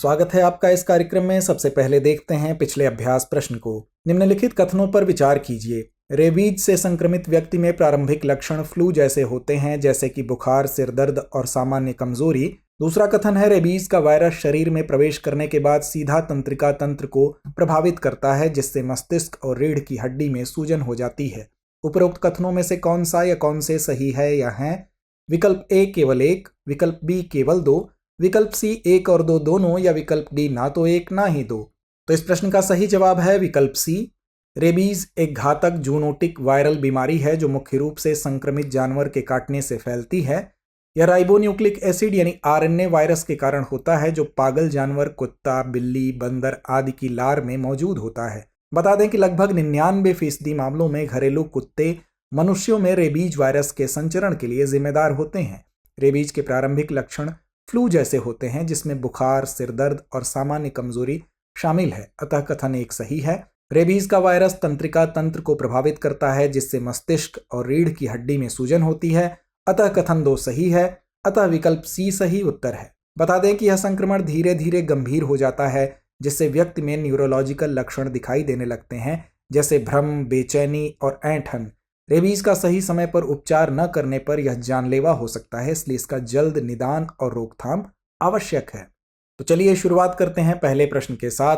स्वागत है आपका इस कार्यक्रम में। सबसे पहले देखते हैं पिछले अभ्यास प्रश्न को। निम्नलिखित कथनों पर विचार कीजिए। रेबीज से संक्रमित व्यक्ति में प्रारंभिक लक्षण फ्लू जैसे होते हैं, जैसे कि बुखार, सिर दर्द और सामान्य कमजोरी। दूसरा कथन है, रेबीज का वायरस शरीर में प्रवेश करने के बाद सीधा तंत्रिका तंत्र को प्रभावित करता है, जिससे मस्तिष्क और रीढ़ की हड्डी में सूजन हो जाती है। उपरोक्त कथनों में से कौन सा या कौन से सही है या हैं? विकल्प ए केवल एक, विकल्प बी केवल दो, विकल्प सी एक और दो दोनों, या विकल्प डी ना तो एक ना ही दो। तो इस प्रश्न का सही जवाब है विकल्प सी। रेबीज एक घातक जूनोटिक वायरल बीमारी है जो मुख्य रूप से संक्रमित जानवर के काटने से फैलती है। यह राइबोन्यूक्लिक एसिड यानी आरएनए वायरस के कारण होता है, जो पागल जानवर कुत्ता, बिल्ली, बंदर आदि की लार में मौजूद होता है। बता दें कि लगभग 99% मामलों में घरेलू कुत्ते मनुष्यों में रेबीज वायरस के संचरण के लिए जिम्मेदार होते हैं। रेबीज के प्रारंभिक लक्षण फ्लू जैसे होते हैं, जिसमें बुखार, सिर दर्द और सामान्य कमजोरी शामिल है। अतः कथन एक सही है। रेबीज का वायरस तंत्रिका तंत्र को प्रभावित करता है, जिससे मस्तिष्क और रीढ़ की हड्डी में सूजन होती है। अतः कथन दो सही है। अतः विकल्प सी सही उत्तर है। बता दें कि यह संक्रमण धीरे धीरे गंभीर हो जाता है, जिससे व्यक्ति में न्यूरोलॉजिकल लक्षण दिखाई देने लगते हैं, जैसे भ्रम, बेचैनी और ऐंठन। रेबीज का सही समय पर उपचार न करने पर यह जानलेवा हो सकता है, इसलिए इसका जल्द निदान और रोकथाम आवश्यक है। तो चलिए शुरुआत करते हैं पहले प्रश्न के साथ।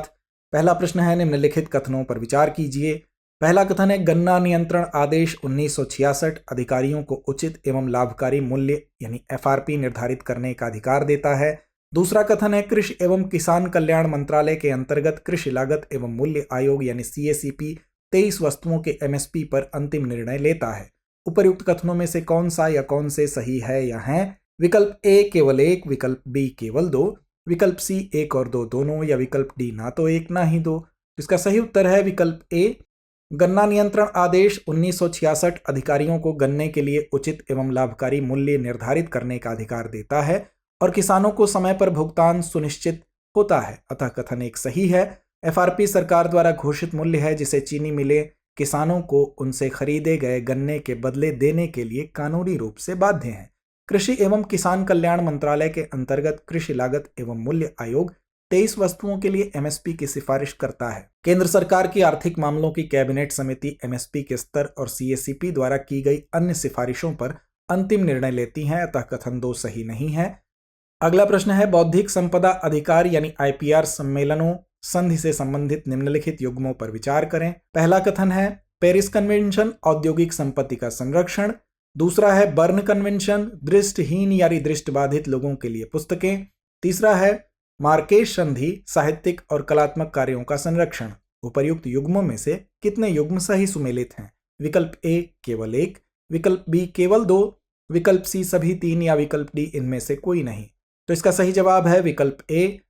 पहला प्रश्न है, निम्नलिखित कथनों पर विचार कीजिए। पहला कथन है, गन्ना नियंत्रण आदेश 1966 अधिकारियों को उचित एवं लाभकारी मूल्य यानी एफआरपी निर्धारित करने का अधिकार देता है। दूसरा कथन है, कृषि एवं किसान कल्याण मंत्रालय के अंतर्गत कृषि लागत एवं मूल्य आयोग यानी सीएसीपी 23 वस्तुओं के एमएसपी पर अंतिम निर्णय लेता है। उपर्युक्त कथनों में से कौन सा या कौन से सही है या हैं? विकल्प ए केवल एक, विकल्प बी केवल दो, विकल्प सी एक और दो दोनों, या विकल्प डी ना तो एक ना ही दो। इसका सही उत्तर है विकल्प ए। गन्ना नियंत्रण आदेश 1966 अधिकारियों को गन्ने के लिए उचित एवं लाभकारी मूल्य निर्धारित करने का अधिकार देता है और किसानों को समय पर भुगतान सुनिश्चित होता है। अतः कथन एक सही है। एफआरपी सरकार द्वारा घोषित मूल्य है, जिसे चीनी मिलें किसानों को उनसे खरीदे गए गन्ने के बदले देने के लिए कानूनी रूप से बाध्य हैं। कृषि एवं किसान कल्याण मंत्रालय के अंतर्गत कृषि लागत एवं मूल्य आयोग 23 वस्तुओं के लिए एमएसपी की सिफारिश करता है। केंद्र सरकार की आर्थिक मामलों की कैबिनेट समिति एमएसपी के स्तर और सीएसीपी द्वारा की गई अन्य सिफारिशों पर अंतिम निर्णय लेती है। अतः कथन दो सही नहीं है। अगला प्रश्न है, बौद्धिक संपदा अधिकार यानी आईपीआर सम्मेलनों संधि से संबंधित निम्नलिखित युग्मों पर विचार करें। पहला कथन है, पेरिस कन्वेंशन औद्योगिक संपत्ति का संरक्षण। दूसरा है, बर्न कन्वेंशन दृष्टिहीन यानी दृष्टिबाधित लोगों के लिए पुस्तकें। तीसरा है, मार्केश संधि साहित्यिक और कलात्मक कार्यों का संरक्षण। उपर्युक्त युग्मों में से कितने युग्म सही सुमेलित हैं? विकल्प ए केवल एक, विकल्प बी केवल दो, विकल्प सी सभी तीन, या विकल्प डी इनमें से कोई नहीं। तो इसका सही जवाब है विकल्प ए।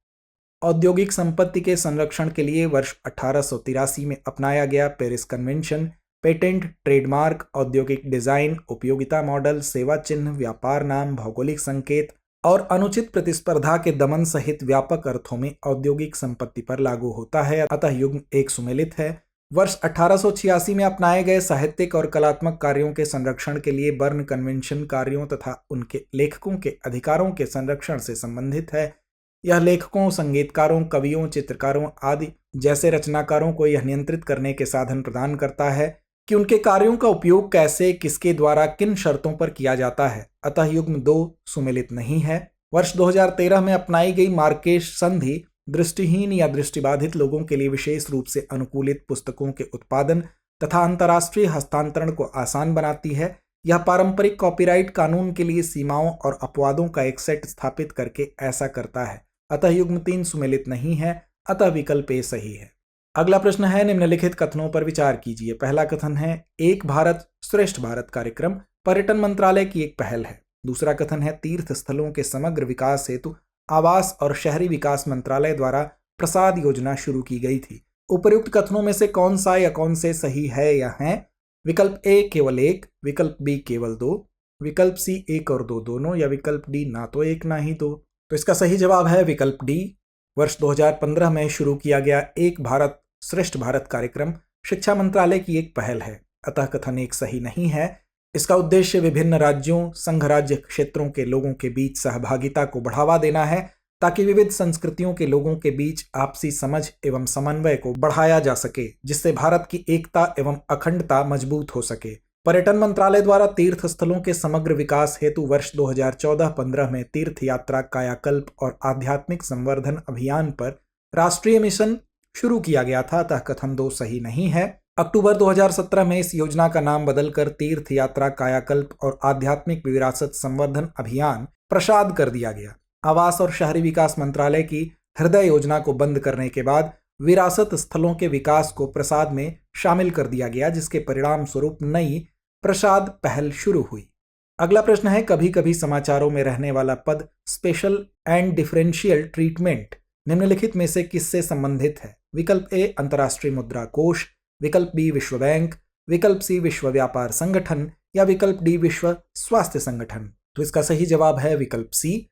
औद्योगिक संपत्ति के संरक्षण के लिए वर्ष 1883 में अपनाया गया पेरिस कन्वेंशन पेटेंट, ट्रेडमार्क, औद्योगिक डिजाइन, उपयोगिता मॉडल, सेवा चिन्ह, व्यापार नाम, भौगोलिक संकेत और अनुचित प्रतिस्पर्धा के दमन सहित व्यापक अर्थों में औद्योगिक संपत्ति पर लागू होता है। अतः युग्म एक सुमेलित है। वर्ष 1886 में अपनाए गए साहित्यिक और कलात्मक कार्यों के संरक्षण के लिए बर्न कन्वेंशन कार्यों तथा उनके लेखकों के अधिकारों के संरक्षण से संबंधित है। यह लेखकों, संगीतकारों, कवियों, चित्रकारों आदि जैसे रचनाकारों को यह नियंत्रित करने के साधन प्रदान करता है कि उनके कार्यों का उपयोग कैसे, किसके द्वारा, किन शर्तों पर किया जाता है। अतः युग्म दो सुमेलित नहीं है। वर्ष 2013 में अपनाई गई मार्केश संधि दृष्टिहीन या दृष्टिबाधित लोगों के लिए विशेष रूप से अनुकूलित पुस्तकों के उत्पादन तथा अंतर्राष्ट्रीय हस्तांतरण को आसान बनाती है। यह पारंपरिक कॉपीराइट कानून के लिए सीमाओं और अपवादों का एक सेट स्थापित करके ऐसा करता है। अतः युग्म तीन सुमेलित नहीं है। अतः विकल्प ए सही है। अगला प्रश्न है, निम्नलिखित कथनों पर विचार कीजिए। पहला कथन है, एक भारत श्रेष्ठ भारत कार्यक्रम पर्यटन मंत्रालय की एक पहल है। दूसरा कथन है, तीर्थ स्थलों के समग्र विकास हेतु आवास और शहरी विकास मंत्रालय द्वारा प्रसाद योजना शुरू की गई थी। उपर्युक्त कथनों में से कौन सा या कौन से सही है या हैं? विकल्प ए केवल एक, विकल्प बी केवल दो, विकल्प सी एक और दो दोनों, या विकल्प डी ना तो एक ना ही दो। तो इसका सही जवाब है विकल्प डी। वर्ष 2015 में शुरू किया गया एक भारत श्रेष्ठ भारत कार्यक्रम शिक्षा मंत्रालय की एक पहल है। अतः कथन एक सही नहीं है। इसका उद्देश्य विभिन्न राज्यों, संघ राज्य क्षेत्रों के लोगों के बीच सहभागिता को बढ़ावा देना है ताकि विविध संस्कृतियों के लोगों के बीच आपसी समझ एवं समन्वय को बढ़ाया जा सके, जिससे भारत की एकता एवं अखंडता मजबूत हो सके। पर्यटन मंत्रालय द्वारा तीर्थ स्थलों के समग्र विकास हेतु वर्ष 2014-15 में तीर्थ यात्रा, कायाकल्प और आध्यात्मिक संवर्धन अभियान पर राष्ट्रीय मिशन शुरू किया गया था, अतः कथन 2 सही नहीं है। अक्टूबर 2017 में इस योजना का नाम बदलकर तीर्थ यात्रा, कायाकल्प और आध्यात्मिक विरासत संवर्धन अभियान प्रसाद कर दिया गया। आवास और शहरी विकास मंत्रालय की हृदय योजना को बंद करने के बाद विरासत स्थलों के विकास को प्रसाद में शामिल कर दिया गया, जिसके परिणाम स्वरूप नई प्रसाद पहल शुरू हुई। अगला प्रश्न है, कभी कभी समाचारों में रहने वाला पद स्पेशल एंड डिफरेंशियल ट्रीटमेंट निम्नलिखित में से किससे संबंधित है? विकल्प ए अंतर्राष्ट्रीय मुद्रा कोष, विकल्प बी विश्व बैंक, विकल्प सी विश्व व्यापार संगठन या विकल्प डी विश्व स्वास्थ्य संगठन। तो इसका सही जवाब है विकल्प सी।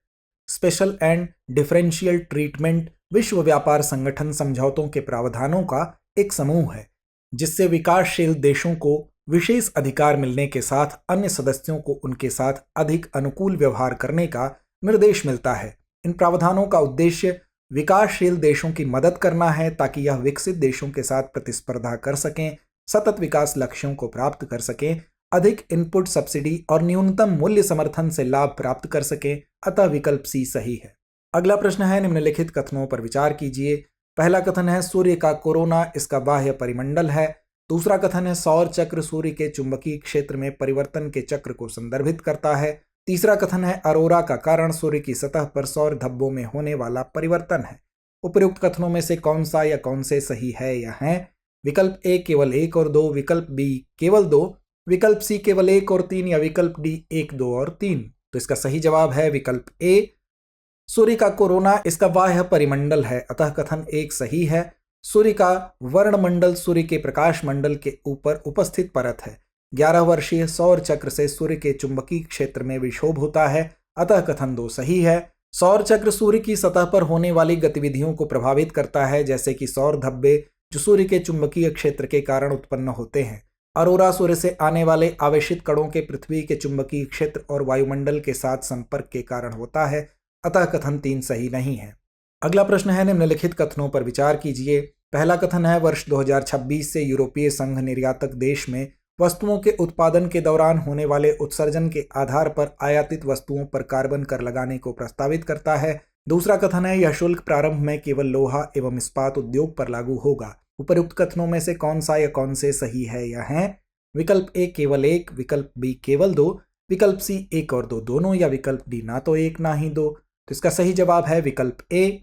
स्पेशल एंड डिफरेंशियल ट्रीटमेंट विश्व व्यापार संगठन समझौतों के प्रावधानों का एक समूह है, जिससे विकासशील देशों को विशेष अधिकार मिलने के साथ अन्य सदस्यों को उनके साथ अधिक अनुकूल व्यवहार करने का निर्देश मिलता है। इन प्रावधानों का उद्देश्य विकासशील देशों की मदद करना है, ताकि यह विकसित देशों के साथ प्रतिस्पर्धा कर सकें, सतत विकास लक्ष्यों को प्राप्त कर सकें, अधिक इनपुट सब्सिडी और न्यूनतम मूल्य समर्थन से लाभ प्राप्त कर सकें, अतः विकल्प सी सही है। अगला प्रश्न है, निम्नलिखित कथनों पर विचार कीजिए। पहला कथन है सूर्य का कोरोना इसका बाह्य परिमंडल है। दूसरा कथन है सौर चक्र सूर्य के चुंबकीय क्षेत्र में परिवर्तन के चक्र को संदर्भित करता है। तीसरा कथन है अरोरा का कारण सूर्य की सतह पर सौर धब्बों में होने वाला परिवर्तन है। उपयुक्त कथनों में से कौन सा या कौन से सही है या हैं? विकल्प ए केवल 1 और 2, विकल्प बी केवल 2, विकल्प सी केवल 1 और 3 या विकल्प डी 1, 2 और 3। तो इसका सही जवाब है विकल्प ए। सूर्य का कोरोना इसका बाह्य परिमंडल है, अतः कथन 1 सही है। सूर्य का वर्णमंडल सूर्य के प्रकाश मंडल के ऊपर उपस्थित परत है। 11 वर्षीय सौर चक्र से सूर्य के चुंबकीय क्षेत्र में विक्षोभ होता है, अतः कथन 2 सही है। सौर चक्र सूर्य की सतह पर होने वाली गतिविधियों को प्रभावित करता है, जैसे कि सौर धब्बे जो सूर्य के चुंबकीय क्षेत्र के कारण उत्पन्न होते हैं। अरोरा सूर्य से आने वाले आवेशित कणों के पृथ्वी के चुंबकीय क्षेत्र और वायुमंडल के साथ संपर्क के कारण होता है, अतः कथन 3 सही नहीं है। अगला प्रश्न है, निम्नलिखित कथनों पर विचार कीजिए। पहला कथन है वर्ष 2026 से यूरोपीय संघ निर्यातक देश में वस्तुओं के उत्पादन के दौरान होने वाले उत्सर्जन के आधार पर आयातित वस्तुओं पर कार्बन कर लगाने को प्रस्तावित करता है। दूसरा कथन है यह शुल्क प्रारंभ में केवल लोहा एवं इस्पात उद्योग पर लागू होगा। उपयुक्त कथनों में से कौन सा या कौन से सही है या हैं? विकल्प ए केवल 1, विकल्प बी केवल 2, विकल्प सी 1 और 2 दोनों या विकल्प डी ना तो 1 ना ही 2। तो इसका सही जवाब है विकल्प ए।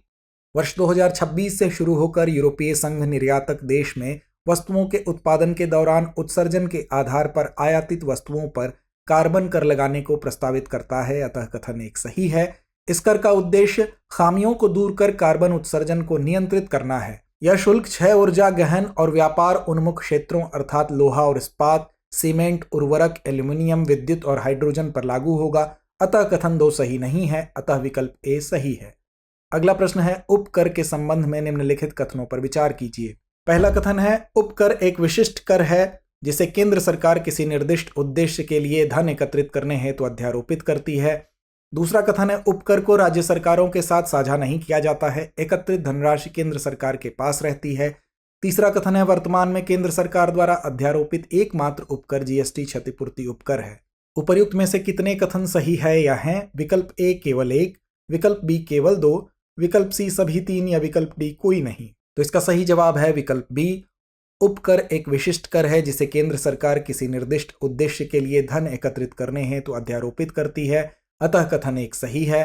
वर्ष 2026 से शुरू होकर यूरोपीय संघ निर्यातक देश में वस्तुओं के उत्पादन के दौरान उत्सर्जन के आधार पर आयातित वस्तुओं पर कार्बन कर लगाने को प्रस्तावित करता है, अतः कथन 1 सही है। इस कर का उद्देश्य खामियों को दूर कर कार्बन उत्सर्जन को नियंत्रित करना है। यह शुल्क 6 ऊर्जा गहन और व्यापार उन्मुख क्षेत्रों अर्थात लोहा और इस्पात, सीमेंट, उर्वरक, एल्यूमिनियम, विद्युत और हाइड्रोजन पर लागू होगा, अतः कथन 2 सही नहीं है, अतः विकल्प ए सही है। अगला प्रश्न है उपकर के संबंध में निम्नलिखित कथनों पर विचार कीजिए। पहला कथन है उपकर एक विशिष्ट कर है जिसे केंद्र सरकार किसी निर्दिष्ट उद्देश्य के लिए धन एकत्रित करने हेतु अध्यारोपित करती है। दूसरा कथन है उपकर को राज्य सरकारों के साथ साझा नहीं किया जाता है, एकत्रित धनराशि केंद्र सरकार के पास रहती है। तीसरा कथन है वर्तमान में केंद्र सरकार द्वारा अध्यारोपित एकमात्र उपकर जीएसटी क्षतिपूर्ति उपकर है। उपर्युक्त में से कितने कथन सही है या हैं? विकल्प ए केवल 1, विकल्प बी केवल 2, विकल्प सी सभी 3 या विकल्प डी कोई नहीं। तो इसका सही जवाब है विकल्प बी। उपकर एक विशिष्ट कर है जिसे केंद्र सरकार किसी निर्दिष्ट उद्देश्य के लिए धन एकत्रित करने हेतु अध्यारोपित करती है, अतः कथन 1 सही है।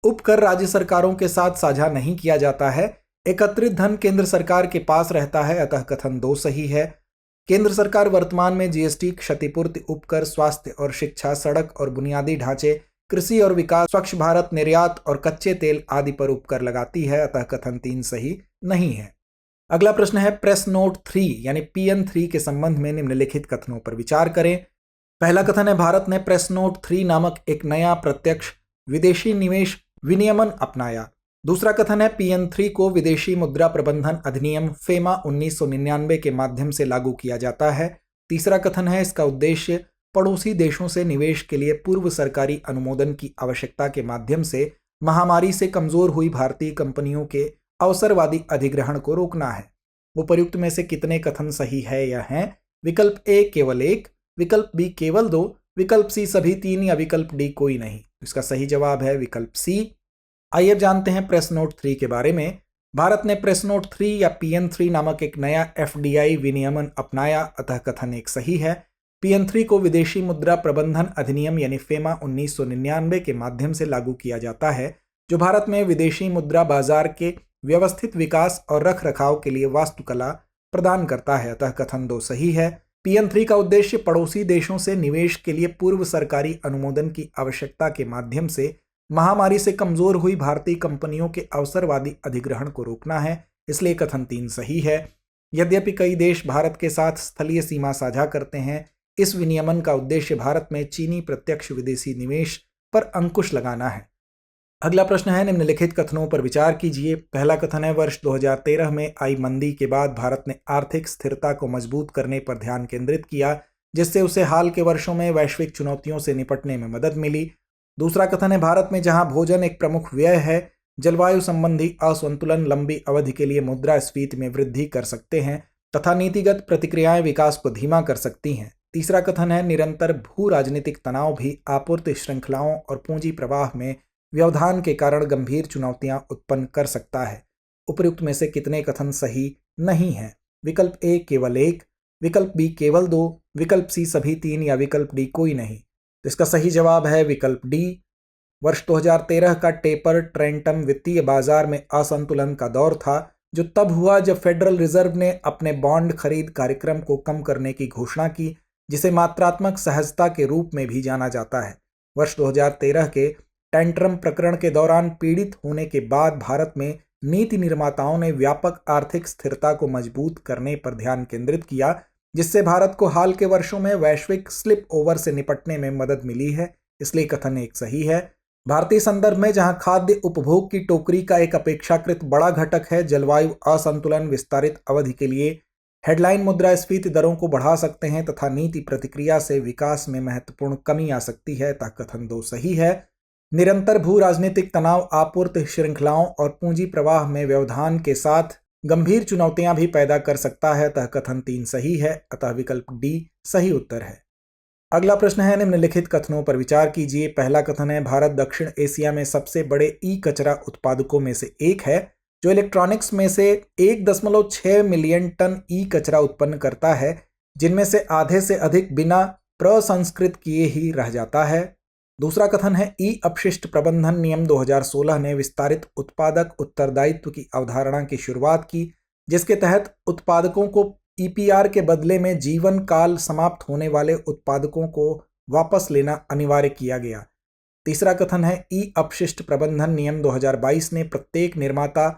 उपकर राज्य सरकारों के साथ साझा नहीं किया जाता है, एकत्रित धन केंद्र सरकार के पास रहता है, अतः कथन 2 सही है। केंद्र सरकार वर्तमान में जीएसटी, क्षतिपूर्ति उपकर, स्वास्थ्य और शिक्षा, सड़क और बुनियादी ढांचे, कृषि और विकास, स्वच्छ भारत, निर्यात और कच्चे तेल आदि पर उपकर लगाती है, अतः कथन 3 सही नहीं है। अगला प्रश्न है प्रेस नोट 3 यानी PN3 के संबंध में निम्नलिखित कथनों पर विचार करें। पहला कथन है भारत ने प्रेस नोट 3 नामक एक नया प्रत्यक्ष विदेशी निवेश विनियमन अपनाया। दूसरा कथन है PN3 को विदेशी मुद्रा प्रबंधन अधिनियम फेमा 1999 के माध्यम से लागू किया जाता है। तीसरा कथन है इसका उद्देश्य पड़ोसी देशों से निवेश के लिए पूर्व सरकारी अनुमोदन की आवश्यकता के माध्यम से महामारी से कमजोर हुई भारतीय कंपनियों के अवसरवादी अधिग्रहण को रोकना है। उपर्युक्त में से कितने कथन सही है या हैं? विकल्प ए केवल एक, विकल्प बी केवल दो, विकल्प सी सभी तीन या विकल्प डी कोई नहीं। इसका सही जवाब है विकल्प सी। आइए अब जानते हैं प्रेस नोट 3 के बारे में। भारत ने प्रेस नोट 3 या PN3 नामक एक नया FDI विनियमन अपनाया, अतः कथन एक सही है। PN3 को विदेशी मुद्रा प्रबंधन अधिनियम यानी फेमा 1999 के माध्यम से लागू किया जाता है, जो भारत में विदेशी मुद्रा बाजार के व्यवस्थित विकास और रख रखाव के लिए वास्तुकला प्रदान करता है, अतः कथन 2 सही है। PN3 का उद्देश्य पड़ोसी देशों से निवेश के लिए पूर्व सरकारी अनुमोदन की आवश्यकता के माध्यम से महामारी से कमजोर हुई भारतीय कंपनियों के अवसरवादी अधिग्रहण को रोकना है, इसलिए कथन 3 सही है। यद्यपि कई देश भारत के साथ स्थलीय सीमा साझा करते हैं, इस विनियमन का उद्देश्य भारत में चीनी प्रत्यक्ष विदेशी निवेश पर अंकुश लगाना है। अगला प्रश्न है, निम्नलिखित कथनों पर विचार कीजिए। पहला कथन है, वर्ष 2013 में आई मंदी के बाद भारत ने आर्थिक स्थिरता को मजबूत करने पर ध्यान केंद्रित किया, जिससे उसे हाल के वर्षों में वैश्विक चुनौतियों से निपटने में मदद मिली। दूसरा कथन है, भारत में जहां भोजन एक प्रमुख व्यय है, जलवायु संबंधी असंतुलन लंबी अवधि के लिए मुद्रास्फीति में वृद्धि कर सकते हैं तथा नीतिगत प्रतिक्रियाएं विकास को धीमा कर सकती हैं। तीसरा कथन है, निरंतर भू राजनीतिक तनाव भी आपूर्ति श्रृंखलाओं और पूंजी प्रवाह में व्यवधान के कारण गंभीर चुनौतियां उत्पन्न कर सकता है। उपर्युक्त में से कितने कथन सही नहीं हैं? विकल्प ए केवल एक, विकल्प बी केवल दो, विकल्प सी सभी तीन या विकल्प डी कोई नहीं। तो इसका सही जवाब है विकल्प डी। वर्ष 2013 का टेपर ट्रेंटम वित्तीय बाजार में असंतुलन का दौर था, जो तब हुआ जब फेडरल रिजर्व ने अपने बॉन्ड खरीद कार्यक्रम को कम करने की घोषणा की, जिसे मात्रात्मक सहजता के रूप में भी जाना जाता है। वर्ष 2013 के टेंट्रम प्रकरण के दौरान पीड़ित होने के बाद भारत में नीति निर्माताओं ने व्यापक आर्थिक स्थिरता को मजबूत करने पर ध्यान केंद्रित किया, जिससे भारत को हाल के वर्षों में वैश्विक स्लिप ओवर से निपटने में मदद मिली है, इसलिए कथन एक सही है। भारतीय संदर्भ में जहां खाद्य उपभोग की टोकरी का एक अपेक्षाकृत बड़ा घटक है, जलवायु असंतुलन विस्तारित अवधि के लिए हेडलाइन मुद्रास्फीति दरों को बढ़ा सकते हैं तथा नीति प्रतिक्रिया से विकास में महत्वपूर्ण कमी आ सकती है, अतः कथन 2 सही है। निरंतर भू राजनीतिक तनाव आपूर्ति श्रृंखलाओं और पूंजी प्रवाह में व्यवधान के साथ गंभीर चुनौतियां भी पैदा कर सकता है, अतः कथन 3 सही है, अतः विकल्प डी सही उत्तर है। अगला प्रश्न है, निम्नलिखित कथनों पर विचार कीजिए। पहला कथन है, भारत दक्षिण एशिया में सबसे बड़े ई कचरा उत्पादकों में से एक है, जो इलेक्ट्रॉनिक्स में से 1.6 मिलियन टन ई कचरा उत्पन्न करता है, जिनमें से आधे से अधिक बिना प्रसंस्कृत किए ही रह जाता है। दूसरा कथन है, ई अपशिष्ट प्रबंधन नियम 2016 ने विस्तारित उत्पादक उत्तरदायित्व की अवधारणा की शुरुआत की, जिसके तहत उत्पादकों को EPR के बदले में जीवन काल समाप्त होने वाले उत्पादकों को वापस लेना अनिवार्य किया गया। तीसरा कथन है, ई अपशिष्ट प्रबंधन नियम 2022 ने प्रत्येक निर्माता,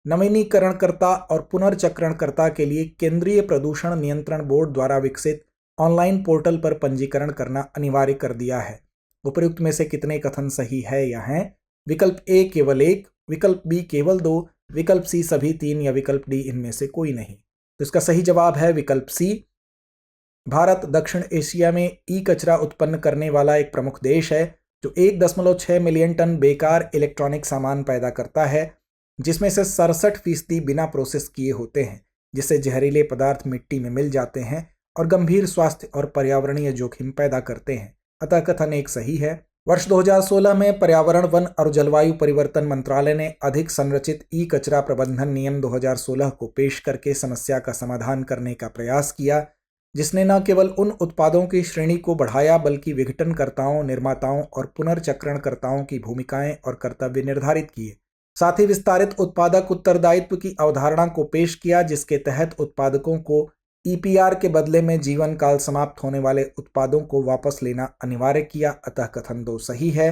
नवीनीकरणकर्ता और पुनर्चक्रणकर्ता के लिए केंद्रीय प्रदूषण नियंत्रण बोर्ड द्वारा विकसित ऑनलाइन पोर्टल पर पंजीकरण करना अनिवार्य कर दिया है। उपर्युक्त में से कितने कथन सही है या हैं? विकल्प ए केवल एक, विकल्प बी केवल दो, विकल्प सी सभी तीन या विकल्प डी इनमें से कोई नहीं। तो इसका सही जवाब है विकल्प सी। भारत दक्षिण एशिया में ई कचरा उत्पन्न करने वाला एक प्रमुख देश है, जो 1.6 मिलियन टन बेकार इलेक्ट्रॉनिक सामान पैदा करता है, जिसमें से 67% बिना प्रोसेस किए होते हैं, जिससे जहरीले पदार्थ मिट्टी में मिल जाते हैं और गंभीर स्वास्थ्य और पर्यावरणीय जोखिम पैदा करते हैं, अतः कथन एक सही है। वर्ष 2016 में पर्यावरण, वन और जलवायु परिवर्तन मंत्रालय ने अधिक संरचित ई कचरा प्रबंधन नियम 2016 को पेश करके समस्या का समाधान करने का प्रयास किया, जिसने न केवल उन उत्पादों की श्रेणी को बढ़ाया, बल्कि विघटनकर्ताओं, निर्माताओं और पुनर्चक्रणकर्ताओं की भूमिकाएं और कर्तव्य निर्धारित किए। साथ ही विस्तारित उत्पादक उत्तरदायित्व की अवधारणा को पेश किया, जिसके तहत उत्पादकों को EPR के बदले में जीवन काल समाप्त होने वाले उत्पादों को वापस लेना अनिवार्य किया, अतः कथन 2 सही है।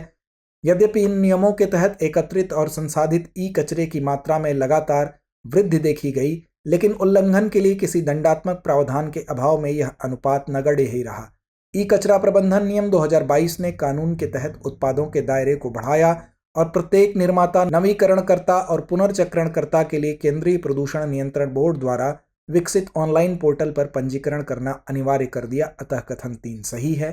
यद्यपि इन नियमों के तहत एकत्रित और संसाधित ई कचरे की मात्रा में लगातार वृद्धि देखी गई, लेकिन उल्लंघन के लिए किसी दंडात्मक प्रावधान के अभाव में यह अनुपात नगण्य ही रहा। ई कचरा प्रबंधन नियम 2022 ने कानून के तहत उत्पादों के दायरे को बढ़ाया और प्रत्येक निर्माता, नवीकरणकर्ता और पुनर्चक्रणकर्ता के लिए केंद्रीय प्रदूषण नियंत्रण बोर्ड द्वारा विकसित ऑनलाइन पोर्टल पर पंजीकरण करना अनिवार्य कर दिया, अतः कथन 3 सही है।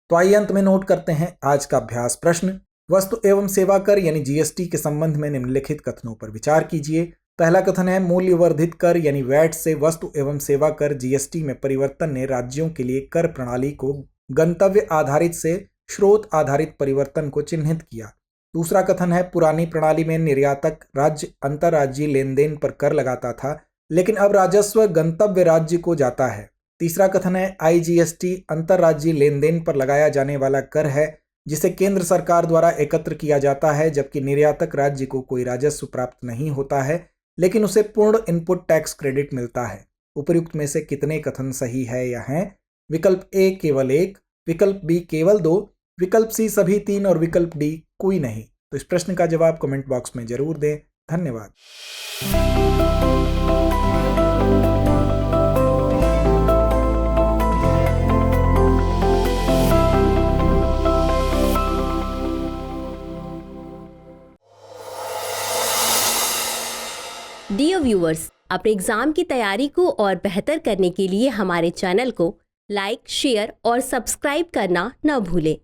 तो आइए अंत में नोट करते हैं आज का अभ्यास प्रश्न। वस्तु एवं सेवा कर यानी जीएसटी के संबंध में निम्नलिखित कथनों पर विचार कीजिए। पहला कथन है, मूल्य वर्धित कर यानी वैट से वस्तु एवं सेवा कर जीएसटी में परिवर्तन ने राज्यों के लिए कर प्रणाली को गंतव्य आधारित से स्रोत आधारित परिवर्तन को चिन्हित किया। दूसरा कथन है, पुरानी प्रणाली में निर्यातक राज्य अंतर्राज्यीय लेन देन पर कर लगाता था, लेकिन अब राजस्व गंतव्य राज्य को जाता है। तीसरा कथन है, आईजीएसटी अंतर्राज्यीय लेन देन पर लगाया जाने वाला कर है जिसे केंद्र सरकार द्वारा एकत्र किया जाता है, जबकि निर्यातक राज्य को कोई राजस्व प्राप्त नहीं होता है लेकिन उसे पूर्ण इनपुट टैक्स क्रेडिट मिलता है। उपर्युक्त में से कितने कथन सही है या हैं? विकल्प ए केवल 1, विकल्प बी केवल 2, विकल्प सी सभी 3 और विकल्प डी कोई नहीं। तो इस प्रश्न का जवाब कमेंट बॉक्स में जरूर दें। धन्यवाद। डियर व्यूअर्स, अपने एग्जाम की तैयारी को और बेहतर करने के लिए हमारे चैनल को लाइक, शेयर और सब्सक्राइब करना न भूलें।